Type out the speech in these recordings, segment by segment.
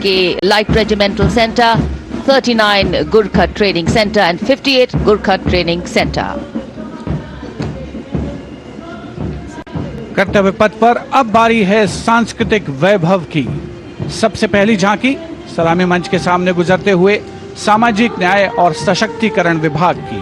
के Light Regimental Center, 39 Gurkha Training Center and 58 Gurkha Training Center. कर्तव्य पथ पर अब बारी है सांस्कृतिक वैभव की। सबसे पहली झांकी सलामी मंच के सामने गुजरते हुए सामाजिक न्याय और सशक्तिकरण विभाग की।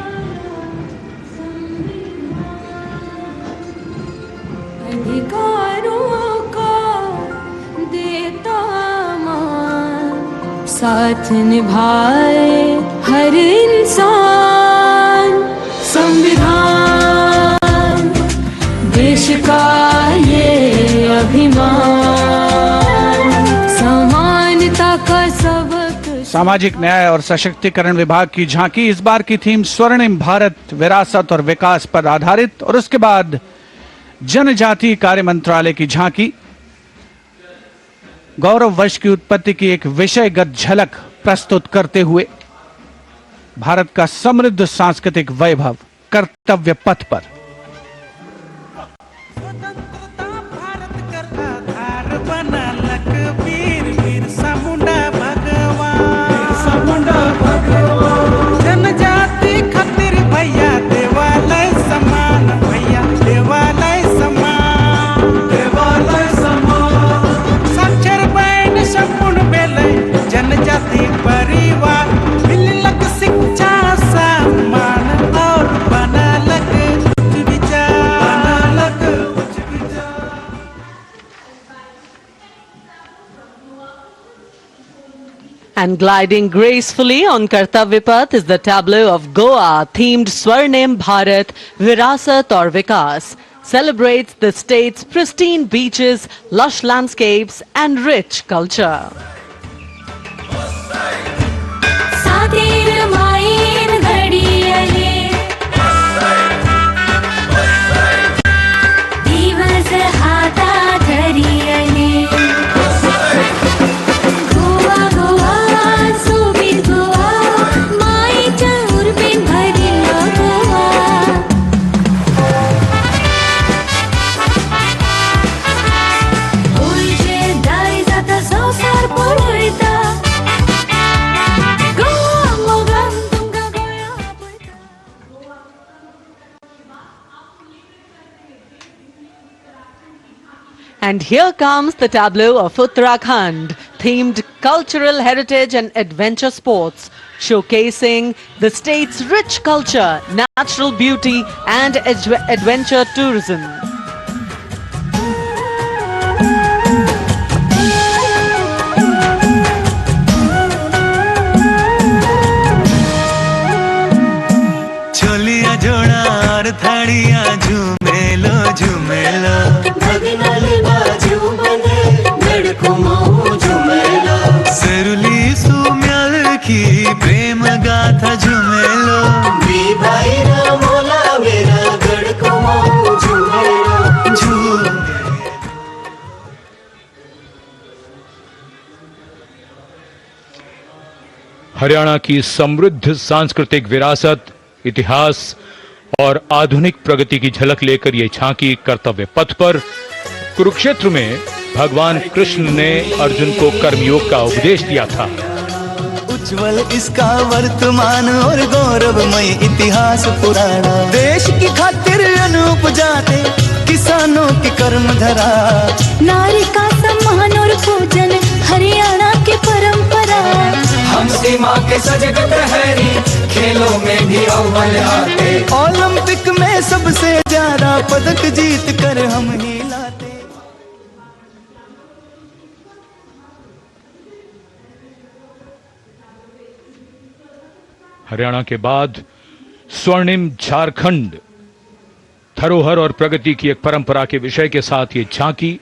साथ निभाए हर इंसान, संविधान देश का ये अभिमान, समानता का सबक। सामाजिक न्याय और सशक्तिकरण विभाग की झांकी। इस बार की थीम स्वर्णिम भारत, विरासत और विकास पर आधारित, और उसके बाद जनजातीय कार्य मंत्रालय की झांकी। गौरव वश की उत्पत्ति की एक विषयगत झलक प्रस्तुत करते हुए भारत का समृद्ध सांस्कृतिक वैभव कर्तव्य पथ पर। जनजाति खातिर भैया देवालय समान, भैया देवालय समान, देवालय समान। साक्षर बहन संपूर्ण बेले जनजाति परिवार, मिललक शिक्षा सम्मान और बनलक उच्च विचार, बनलक उच्च विचार। And gliding gracefully on Kartavya Path is the tableau of Goa themed Swarnim Bharat, Virasat aur Vikas. Celebrates the state's pristine beaches, lush landscapes and rich culture. And here comes the tableau of Uttarakhand, themed cultural heritage and adventure sports, showcasing the state's rich culture, natural beauty and adventure tourism. Chholiya जोड़ा और थाड़िया झूमेलो झूमेलो, सरुली सुम्याल की प्रेम गाथा झूमेलो, हरियाणा की समृद्ध सांस्कृतिक विरासत, इतिहास और आधुनिक प्रगति की झलक लेकर ये झांकी कर्तव्य पथ पर। कुरुक्षेत्र में भगवान कृष्ण ने अर्जुन को कर्मयोग का उपदेश दिया था। उज्जवल इसका वर्तमान और गौरवमय इतिहास पुराना, देश की खातिर अनूप जाते किसानों की कर्म धरा, नारी का सम्मान और पूजन हरियाणा की परंपरा। हम सीमा के सजग प्रहरी, खेलों में भी अव्वल आते, ओलंपिक में सबसे ज्यादा पदक जीत कर हम ही लाते। हरियाणा के बाद स्वर्णिम झारखंड, धरोहर और प्रगति की एक परंपरा के विषय के साथ ये झांकी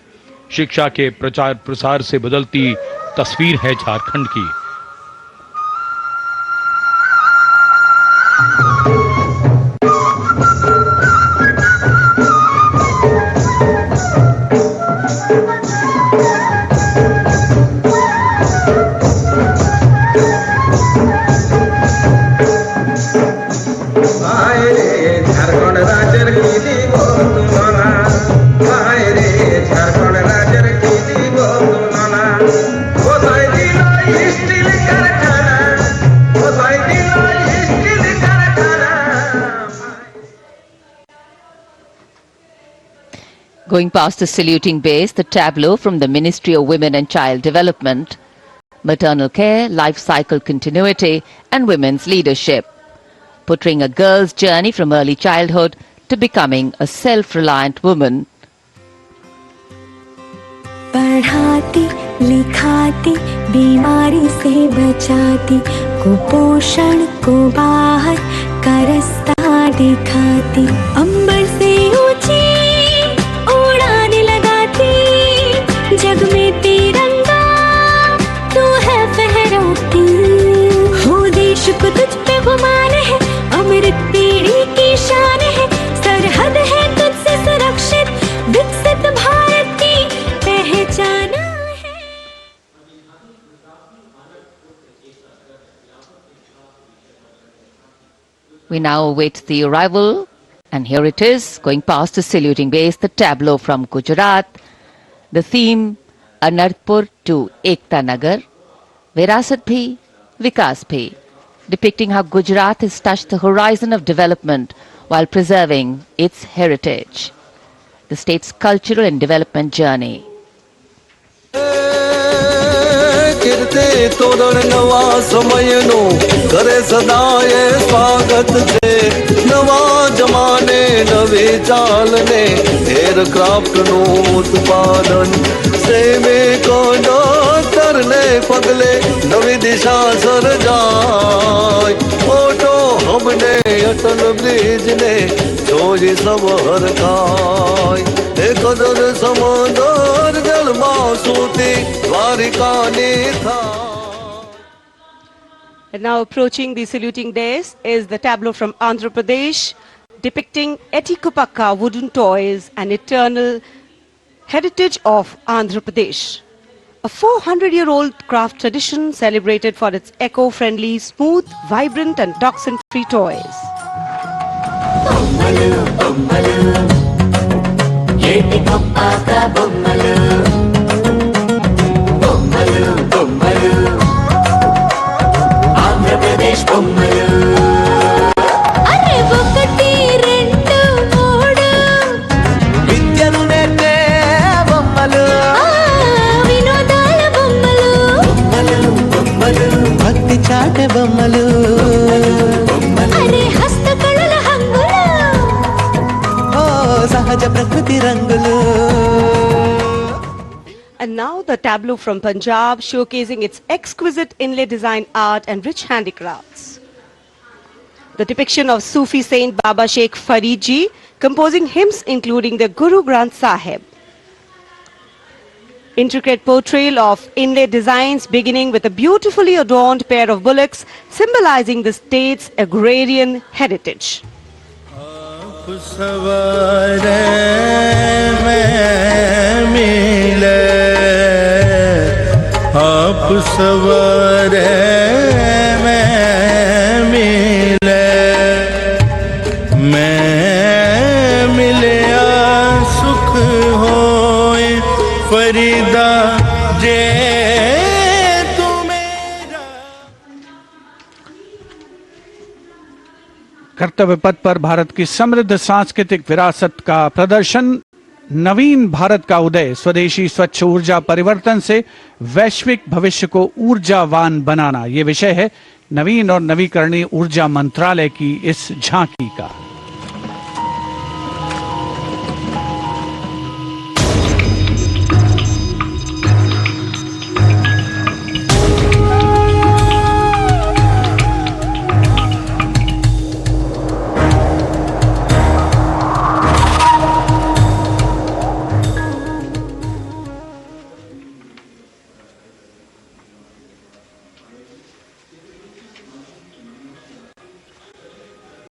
शिक्षा के प्रचार प्रसार से बदलती तस्वीर है झारखंड की। झारखंड राज्य की दीबो तुलना, झारखंड राज्य की दीबो तुलना, गोसाई दिलाई Going past the saluting base, the tableau from the Ministry of Women and Child Development, maternal care, life cycle continuity and women's leadership, portraying a girl's journey from early childhood to becoming a self-reliant woman. पढ़ाती लिखाती बीमारी से बचाती कुपोषण को बाहर का रास्ता दिखाती अंबर से ऊंची उड़ान लगाती जग में तिरंगा तू है फहराती हो देश को तुझ पे गुमान है अमृत पीढ़ी की शान है सरहद है तुझसे सुरक्षित विकसित भारत की पहचान है। We now await the arrival, and here it is, going past the saluting base, the tableau from Gujarat, the theme Anarpur to Ekta Nagar, Virasat Bhi, Vikas Bhi, depicting how Gujarat has touched the horizon of development while preserving its heritage, the state's cultural and development journey. Kirti Toran નવા સમયનો કરે સદાય સ્વાગત છે નવા જમાને નવી ચાલને એરક્રાફ્ટનું ઉત્પાદન સૈનિક ડોક્ટરને પગલે નવી દિશા સર્જાય ઓટો હમને અટલ બ્રિજને જોઈ સબ હરખાય એકદર સમંદર જલમાં સૂતી દ્વારિકાની થા. And now approaching the saluting dais is the tableau from Andhra Pradesh, depicting Etikupakka wooden toys, an eternal heritage of Andhra Pradesh. A 400-year-old craft tradition celebrated for its eco-friendly, smooth, vibrant and toxin-free toys. అరే ఒకటి రెండు మూడు విద్యను నేర్పే బొమ్మలు వినోదాల బొమ్మలు భక్తి చాటే బొమ్మలు అరే హస్తకళల హంగులు ఓ సహజ ప్రకృతి రంగులు. And now the tableau from Punjab, showcasing its exquisite inlay design art and rich handicrafts. The depiction of Sufi saint Baba Sheikh Farid Ji composing hymns including the Guru Granth Sahib. Intricate portrayal of inlay designs beginning with a beautifully adorned pair of bullocks symbolizing the state's agrarian heritage. आप सवारे मैं मिले सुख होए फरीदा जे तू मेरा. कर्तव्य पथ पर भारत की समृद्ध सांस्कृतिक विरासत का प्रदर्शन, नवीन भारत का उदय, स्वदेशी स्वच्छ ऊर्जा परिवर्तन से वैश्विक भविष्य को ऊर्जावान बनाना, ये विषय है नवीन और नवीकरणीय ऊर्जा मंत्रालय की इस झांकी का.